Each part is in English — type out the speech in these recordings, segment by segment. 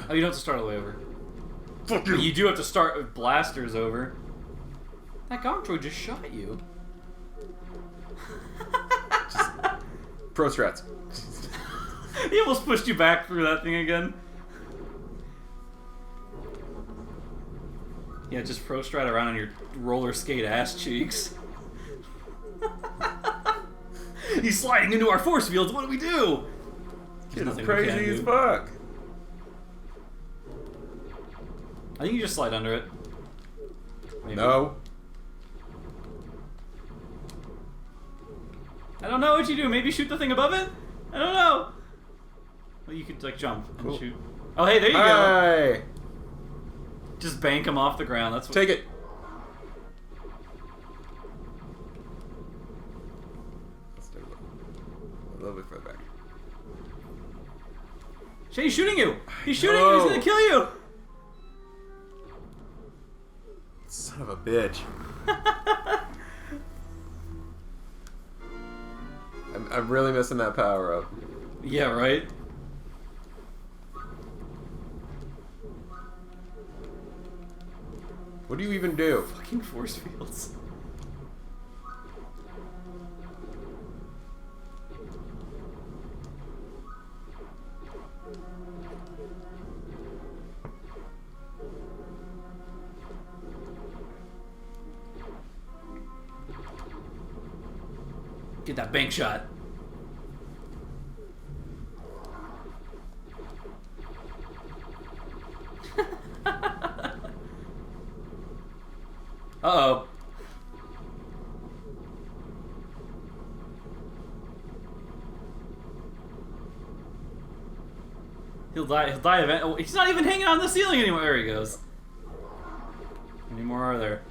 Oh, you don't have to start all the way over. Fuck you! But you do have to start with blasters over. That gong droid just shot you. Pro strats. He almost pushed you back through that thing again. Yeah, just pro strat around on your roller skate ass cheeks. He's sliding into our force fields. What do we do? It's crazy as fuck. I think you just slide under it. Maybe. No. I don't know what you do. Maybe shoot the thing above it? I don't know. Well, you could, like, jump and shoot. Oh, hey, there you go. Just bank him off the ground. That's what... Take it. Let's do it a little bit further back. Shane, he's shooting you. He's shooting you. He's gonna kill you. Son of a bitch. I'm really missing that power up. Yeah, right? What do you even do? Fucking force fields. Get that bank shot. Uh-oh. He'll die event. Oh, he's not even hanging on the ceiling anymore. There he goes. How many more are there?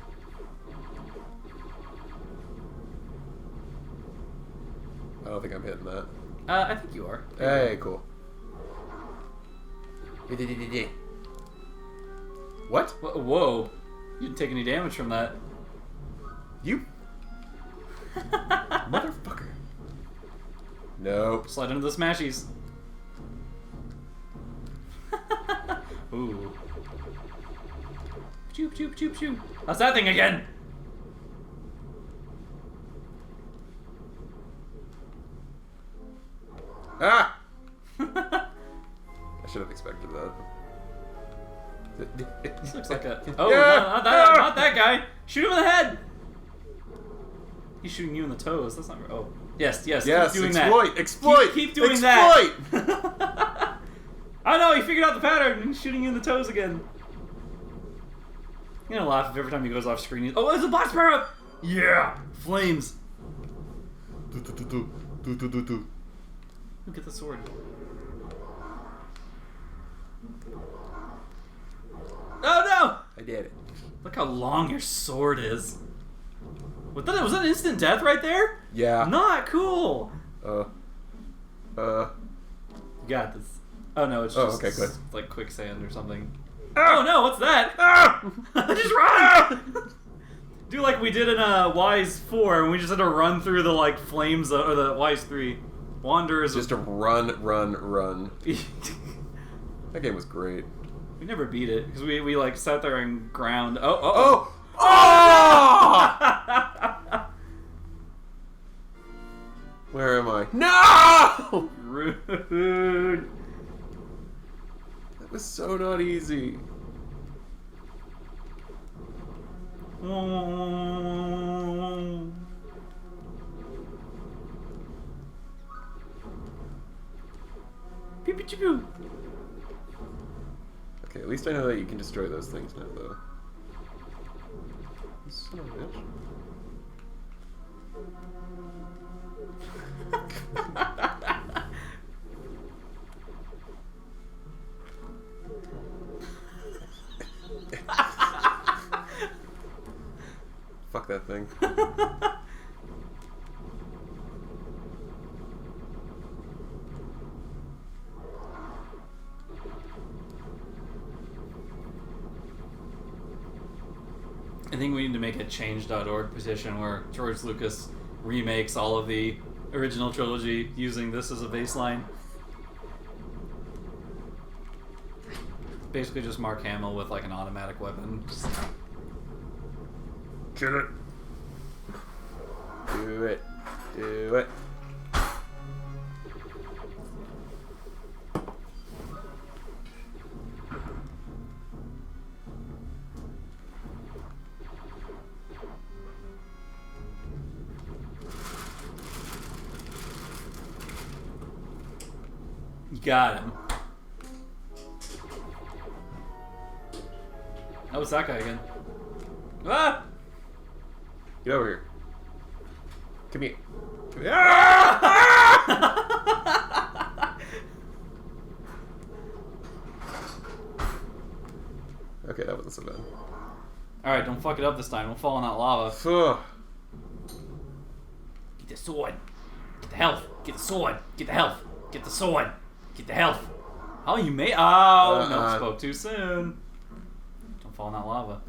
I don't think I'm hitting that. I think you are. Hey, cool. What? Whoa. You didn't take any damage from that. You motherfucker. Nope. Slide into the smashies. Ooh. Choop, choop, choop, choop. How's that thing again? Ah! I should have expected that. This looks like a... Oh, yeah. No, not that guy. Shoot him in the head. He's shooting you in the toes. That's not... Oh. Yes. Keep doing exploit, that. Exploit! Keep doing exploit! that. Oh no, he figured out the pattern. He's shooting you in the toes again. You're gonna laugh if every time he goes off screen. Oh, there's a blast power up! Yeah! Flames. Look at the sword. Oh no! I did it. Look how long your sword is. Was that instant death right there? Yeah. Not cool. You got this. Oh no, it's just okay, good. like quicksand or something. Ah! Oh no, what's that? Ah! Just run! Do like we did in Wise 4, and we just had to run through the like flames, or the Wise 3. Wanderers. Just to run. That game was great. We never beat it because we like sat there and ground. Oh! Where am I? No! Rude. That was so not easy. Pew pew pew pew. Okay, at least I know that you can destroy those things now, though. Son of a bitch. Fuck that thing. I think we need to make a change.org petition where George Lucas remakes all of the original trilogy using this as a baseline. basically just Mark Hamill with like an automatic weapon. Shoot it. Do it. Do it. You got him. Oh, it's that guy again. Ah! Get over here. Come here. Come here. Okay, that wasn't so bad. Alright, don't fuck it up this time. Don't fall in that lava. Get the sword. Get the health. Get the sword. Get the health. Get the sword. Get the health. Oh, you may. Oh, no, spoke too soon. Don't fall in that lava.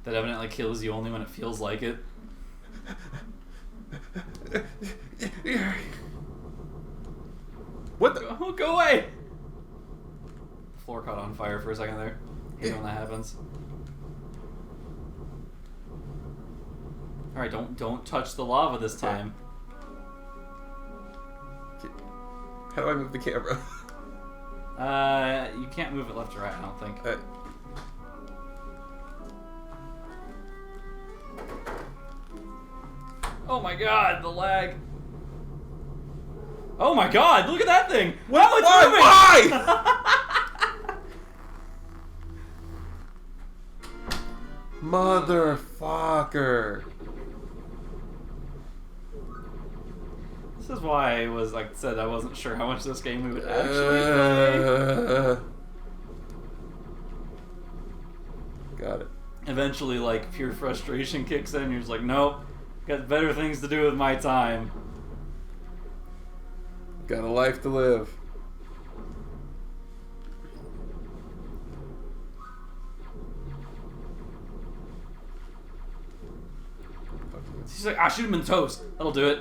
That evidently kills you only when it feels like it. What the? Oh, go away! The floor caught on fire for a second there. Hate when that happens. Alright, don't touch the lava this time. How do I move the camera? You can't move it left or right, I don't think. Oh my god, the lag. Oh my god, look at that thing! Wow, it's moving! Why? Motherfucker. This is why I was like said I wasn't sure how much this game we would actually play. Got it. Eventually, like, pure frustration kicks in. You're just like, nope, got better things to do with my time. Got a life to live. She's like, I shoot him in toast. That'll do it.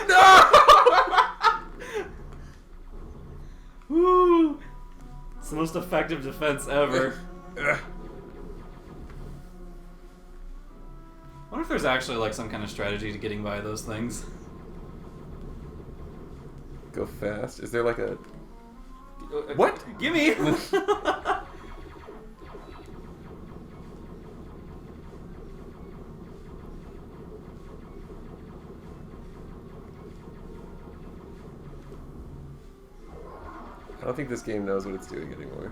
No! Woo! It's the most effective defense ever. I wonder if there's actually like some kind of strategy to getting by those things. Go fast. Is there like a... What? Gimme! I don't think this game knows what it's doing anymore.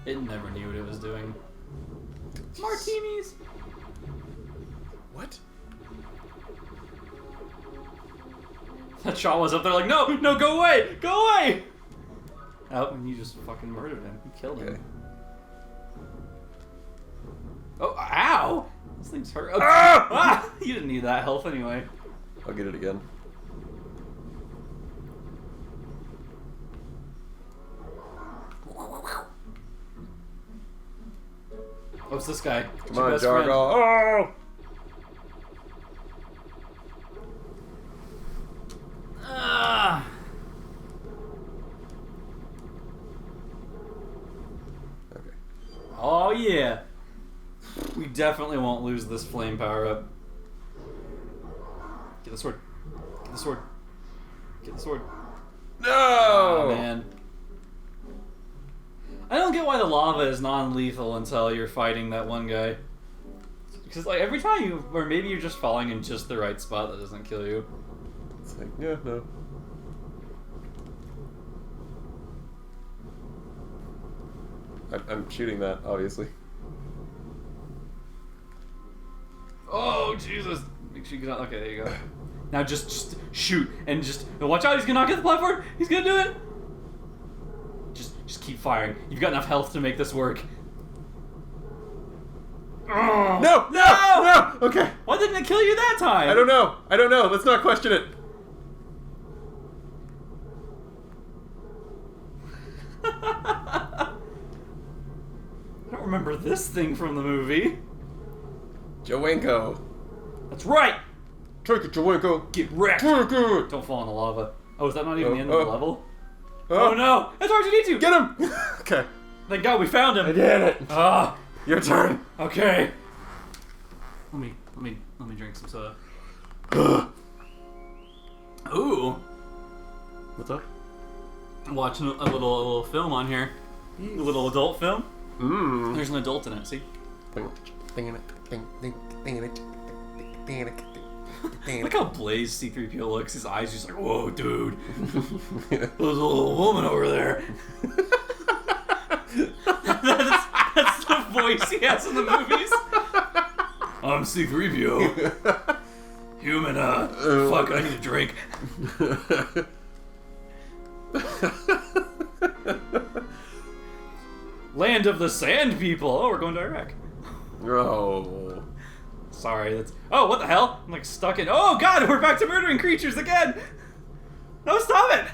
It never knew what it was doing. Martinis! What? That Shaw was up there like, no, no, go away! Go away! Oh, and you just fucking murdered him. You killed him. Okay. Oh, ow! This thing's hurt. Oh, Ah! You didn't need that health anyway. I'll get it again. Oh, it's this guy. Come on, Jargle. Oh! Ah! Okay. Oh, yeah. We definitely won't lose this flame power up. Get the sword. Get the sword. Get the sword. No! Oh, man. I don't get why the lava is non-lethal until you're fighting that one guy. Because like every time you, or maybe you're just falling in just the right spot that doesn't kill you. It's like, yeah, no. I'm shooting that, obviously. Oh, Jesus. Make sure you get out. Okay, there you go. Now just shoot and just watch out. He's gonna knock at the platform. He's gonna do it. Just keep firing. You've got enough health to make this work. Oh, No! No! No! Okay. Why didn't it kill you that time? I don't know. I don't know. Let's not question it. I don't remember this thing from the movie. Joenko. That's right! Take it, Joanko. Get wrecked! Take it. Don't fall in the lava. Oh, is that not even the end of the level? Oh. Oh no! It's R2-D2! Get him! Okay. Thank God we found him! I did it. Ah! Your turn. Okay. Let me drink some soda. Ooh. What's up? I'm watching a little film on here. A little adult film. Mmm. There's an adult in it, see? Look how Blaze C-3PO looks. His eyes just like, whoa, dude. There's a little woman over there. that's the voice he has in the movies. I'm C-3PO. Human, fuck, I need a drink. Land of the Sand People. Oh, we're going to Iraq. Oh. Sorry, that's... Oh, what the hell? I'm like stuck in... Oh, God, we're back to murdering creatures again! No, stop it!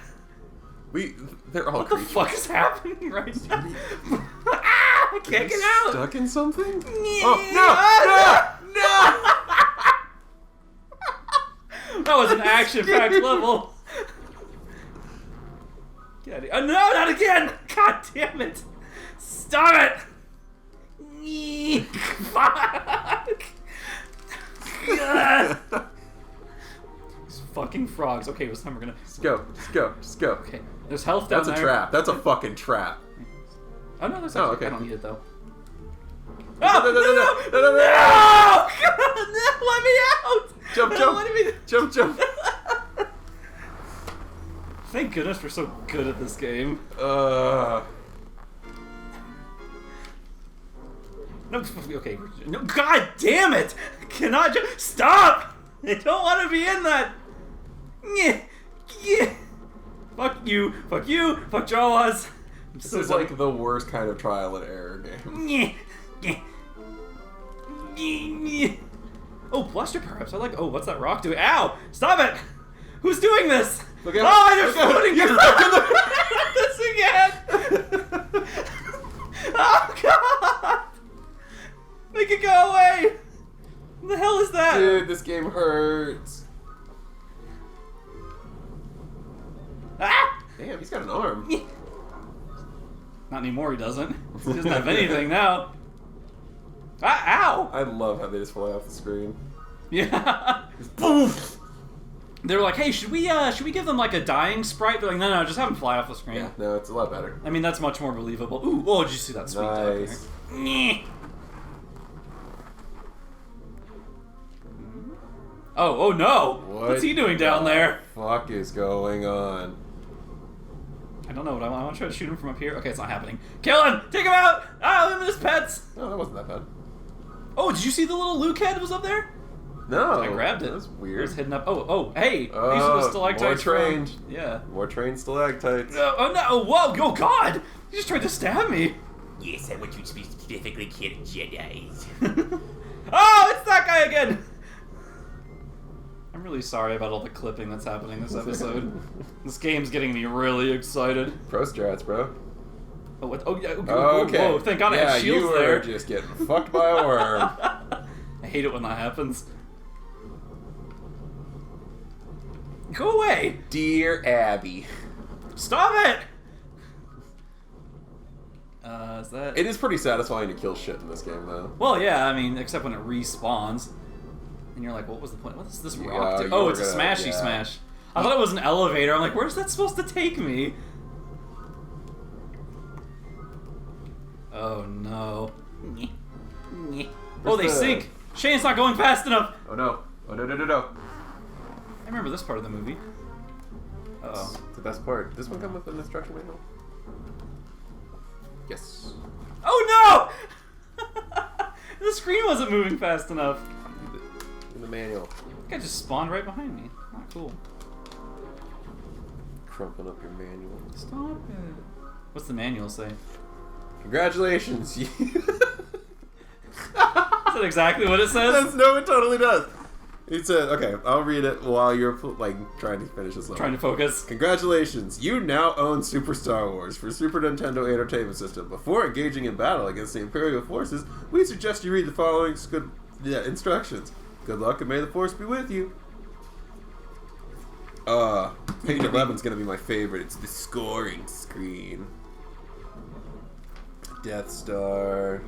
They're all What creatures. the fuck is happening right now? Ah, I can't get out! Stuck in something? Oh, no! That was an action-packed level. Get out of here. Oh, no, not again! God damn it! Stop it! Fuck! These fucking frogs. Okay, this time we're gonna... Just go. Okay, there's health down That's there. a trap. That's a fucking trap. Oh, no, that's Oh, actually... okay. I don't need it, though. No! No! God, no! Let me out! Jump, No, jump. let me... Jump. Thank goodness we're so good at this game. No, okay. No, God damn it! Cannot just stop! I don't want to be in that. Fuck you! Fuck you! Fuck Jawas! This is like the worst kind of trial and error game. Oh, blaster perhaps. I like. Oh, what's that rock doing? Ow! Stop it! Who's doing this? Look out! Oh, they're floating! You're This again! Oh God! Make it go away! What the hell is that? Dude, this game hurts. Ah! Damn, he's got an arm. Not anymore, he doesn't. He doesn't have anything now. Ah, ow! I love how they just fly off the screen. Yeah. Poof! They were like, hey, should we give them like a dying sprite? They're like, no, just have them fly off the screen. Yeah, no, it's a lot better. I mean, that's much more believable. Ooh, oh, did you see that sweet duck Nice. there? Oh no! What's he doing down there? Fuck is going on? I don't know what I want to try to shoot him from up here. Okay, it's not happening. Kill him! Take him out! Ah, leave him as pets! No, that wasn't that bad. Oh, did you see the little Luke head was up there? No. I grabbed it. That was It weird. was hidden up. Oh, hey! Oh, these are the stalactites. more trained. Yeah. More trained stalactites. Oh no! Whoa! Oh God! He just tried to stab me. Yes, I want you to specifically kill Jedis. Oh, it's that guy again! I'm really sorry about all the clipping that's happening this episode. This game's getting me really excited. Pro strats, bro. Oh, what? Oh, yeah. Okay. Whoa, thank God I have shields you there. were just getting fucked by a worm. I hate it when that happens. Go away! Dear Abby. Stop it! Is that... It is pretty satisfying to kill shit in this game, though. Well, yeah, I mean, except when it respawns. And you're like, what was the point? What is this rock do? you Oh, were it's a gonna- smashy yeah. smash. I thought it was an elevator. I'm like, where's that supposed to take me? Oh, no. Oh, they the- sink! Shane's not going fast enough! Oh no. Oh no. I remember this part of the movie. Uh-oh. It's the best part. Does this one come with an instruction manual? Yes. Oh, no! The screen wasn't moving fast enough. In the manual. That guy just spawned right behind me. Not cool. Crumping up your manual. Stop it. What's the manual say? Congratulations. Is that exactly what it says? No, it totally does. It said, okay, I'll read it while you're like trying to finish this level. Trying to focus. Congratulations, you now own Super Star Wars for Super Nintendo Entertainment System. Before engaging in battle against the Imperial forces, we suggest you read the following instructions. Good luck and may the force be with you. Page 11's gonna be my favorite. It's the scoring screen. Death Star.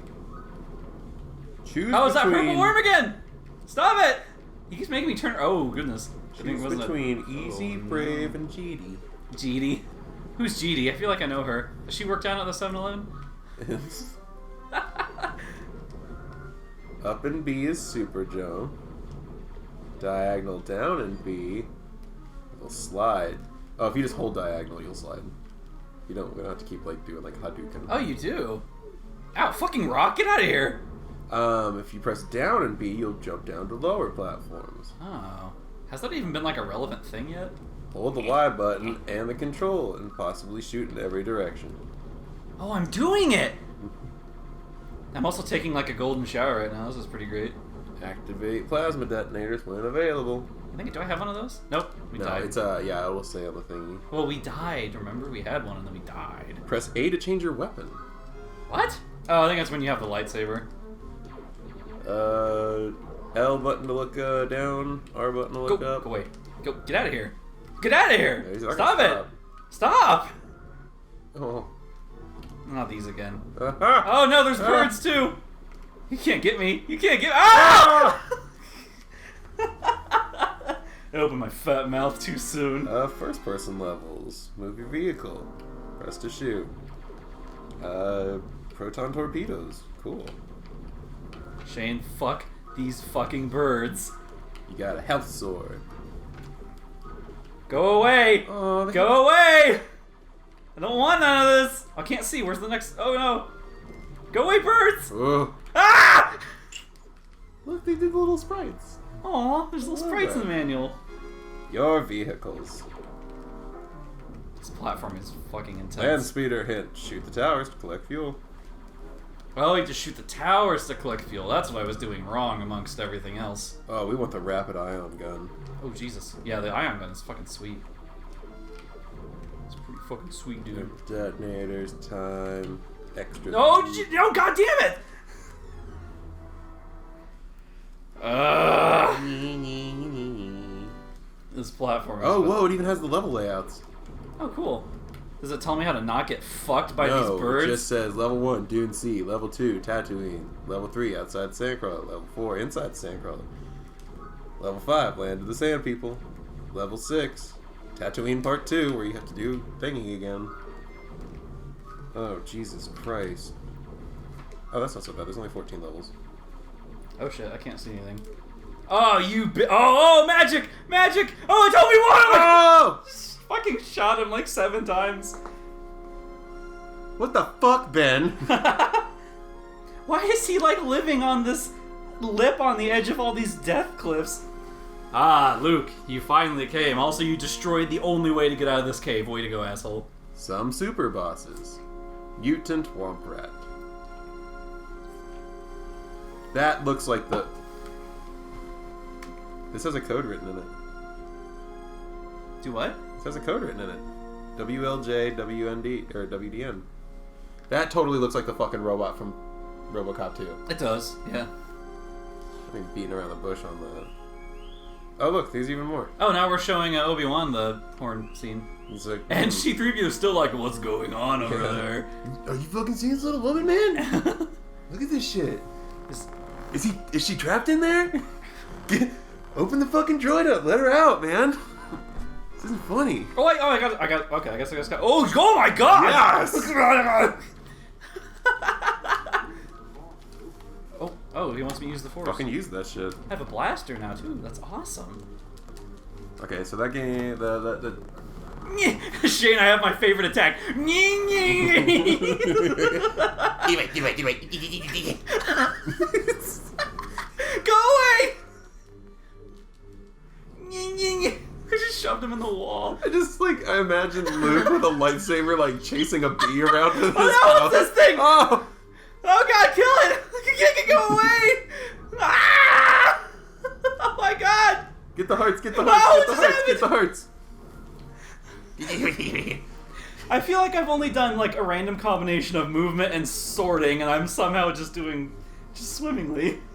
Choose Oh, is that between, purple worm again? Stop it! He keeps making me turn. Oh goodness. Choose between Easy, Brave, and GD. GD. Who's GD? I feel like I know her. Does she work down at the 7-Eleven? Up in B is Super Joe. Diagonal down in B will slide. Oh, if you just hold diagonal, you'll slide. We don't have to keep like doing like Hadouken. Oh, you do? Ow, fucking rock, get out of here! If you press down in B, you'll jump down to lower platforms. Oh. Has that even been like a relevant thing yet? Hold the Y button and the control and possibly shoot in every direction. Oh, I'm doing it! I'm also taking like a golden shower right now. This is pretty great. Activate plasma detonators when available. Do I have one of those? Nope, we died. It's yeah, I will say on the thingy. Well, we died. Remember, we had one and then we died. Press A to change your weapon. What? Oh, I think that's when you have the lightsaber. L button to look down, R button to look up. Go away. Go, get out of here. Get out of here! Yeah, Stop it! Stop! Oh. Not these again. Uh-huh. Oh no, there's birds too! You can't get me. You can't get. Ah! I opened my fat mouth too soon. First person levels. Move your vehicle. Press to shoot. Proton torpedoes. Cool. Shane, fuck these fucking birds. You got a health sword. Go away! Oh, Go away! I don't want none of this! I can't see. Where's the next? Oh no! Go away, birds! Oh. Ah! Look, they did little sprites. Aw, there's little sprites in the manual. Your vehicles. This platform is fucking intense. Land speeder hint. Shoot the towers to collect fuel. Oh, you just shoot the towers to collect fuel. That's what I was doing wrong amongst everything else. Oh, we want the rapid ion gun. Oh, Jesus. Yeah, the ion gun is fucking sweet. It's pretty fucking sweet, dude. Detonators, time, extra. Oh, no, god damn it! This platform is Oh, whoa, it even has the level layouts. Oh, cool. Does it tell me how to not get fucked by these birds? It just says level 1, Dune Sea, level 2, Tatooine, level 3, outside Sandcrawler, level 4, inside Sandcrawler, level 5, Land of the Sand People, level 6, Tatooine Part 2, where you have to do thingy again. Oh, Jesus Christ. Oh, that's not so bad. There's only 14 levels. Oh shit, I can't see anything. Oh, oh, magic! Magic! Oh, it told me one! Oh! Fucking shot him like 7 times. What the fuck, Ben? Why is he like living on this lip on the edge of all these death cliffs? Ah, Luke, you finally came. Also, you destroyed the only way to get out of this cave. Way to go, asshole. Some super bosses. Mutant Womp Rat. That looks like the... This has a code written in it. Do what? This has a code written in it. WLJ, WND, or WDN. That totally looks like the fucking robot from RoboCop 2. It does, yeah. I mean, beating around the bush on the... Oh, look, there's even more. Oh, now we're showing Obi-Wan the horn scene. It's like, And C-3PO is still like, what's going on over there? Are you fucking seeing this little woman, man? Look at this shit. Is she trapped in there? Open the fucking droid up. Let her out, man. This isn't funny. Oh wait, I got, okay, I guess I got, oh my god! Yes! Oh, he wants me to use the Force. Fucking use that shit. I have a blaster now too, that's awesome. Okay, so that game, the Shane, I have my favorite attack. Do it. Go away! I just shoved him in the wall. I imagine Luke with a lightsaber, like, chasing a bee around with his Oh no, mouth. what's this thing? Oh! Oh god, kill it! Go away! Ah! Oh my god! Get the hearts, get the No, hearts, what get the hearts, just get the hearts! I feel like I've only done like a random combination of movement and sorting, and I'm somehow just doing swimmingly.